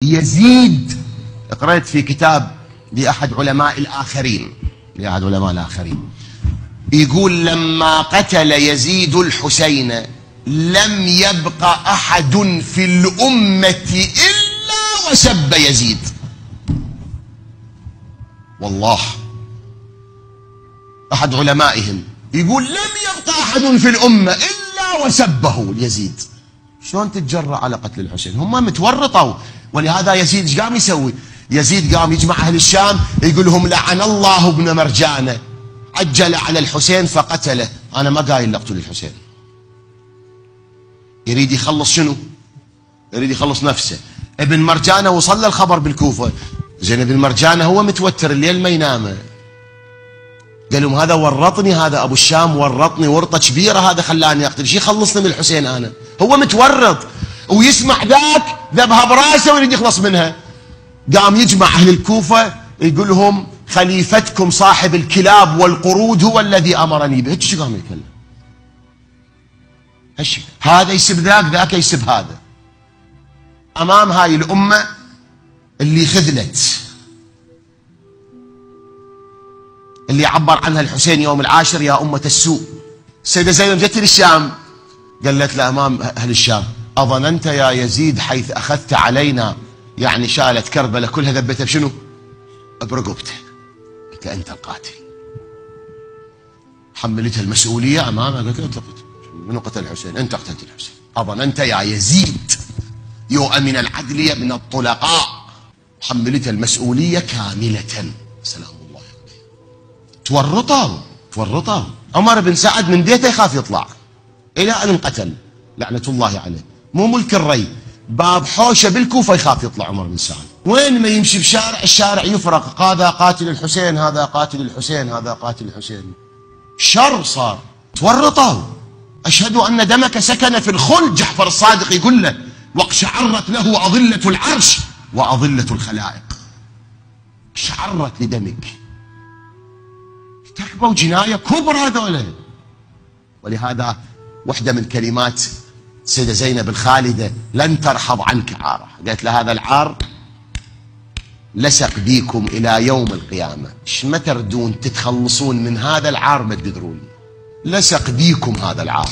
يزيد، قرأت في كتاب لأحد علماء الآخرين يقول لما قتل يزيد الحسين لم يبق أحد في الأمة إلا وسب يزيد. والله أحد علمائهم يقول لم يبق أحد في الأمة إلا وسبه يزيد. شلون تتجرأ على قتل الحسين؟ هم متورطوا. ولهذا يزيد ايش قام يسوي؟ يزيد قام يجمع أهل الشام يقول لهم لعن الله ابن مرجانة عجل على الحسين فقتله. أنا ما قايل اقتل الحسين، يريد يخلص شنو؟ يريد يخلص نفسه. ابن مرجانة وصل الخبر بالكوفة، زين ابن مرجانة هو متوتر الليل ما ينام، قال لهم هذا ورطني، هذا ابو الشام ورطني ورطه كبيره، هذا خلاني اقتل، شي خلصني من الحسين. انا هو متورط ويسمع ذاك ذبها براسه ويريد يخلص منها. قام يجمع اهل الكوفه يقول لهم خليفتكم صاحب الكلاب والقرود هو الذي امرني به. شو قام يتكلم؟ هذا يسب ذاك، ذاك يسب هذا، امام هاي الامه اللي خذلت، اللي عبر عنها الحسين يوم العاشر يا أمة السوء. السيدة زينب جت للشام قالت له أمام أهل الشام أظننت يا يزيد حيث أخذت علينا، يعني شالت كربلاء كلها ذبتها بشنو؟ برقبته. قلت له أنت القاتل. حملتها المسؤولية أمامها، قالت له أنت قتل. منو قتل الحسين؟ أنت قتلت الحسين. أظننت يا يزيد يوأ من العدل يا ابن الطلقاء. حملتها المسؤولية كاملة. سلام. تورطوا. عمر بن سعد من بيته يخاف يطلع إلى أن انقتل لعنة الله عليه. مو ملك الري، باب حوشة بالكوفة يخاف يطلع عمر بن سعد. وين ما يمشي بشارع الشارع يفرق، هذا قاتل الحسين، هذا قاتل الحسين، هذا قاتل الحسين. شر صار. تورطوا. أشهد أن دمك سكن في الخلد، جعفر الصادق يقول له واقشعرت له أظلة العرش وأظلة الخلائق. شعرت لدمك. ارتكبوا جناية كبرى هذولا. ولهذا واحدة من كلمات السيدة زينب الخالدة لن ترحض عنك عارة، قالت له هذا العار لسق بيكم إلى يوم القيامة، ايش ما تردون تتخلصون من هذا العار ما تقدرون، لسق بيكم هذا العار.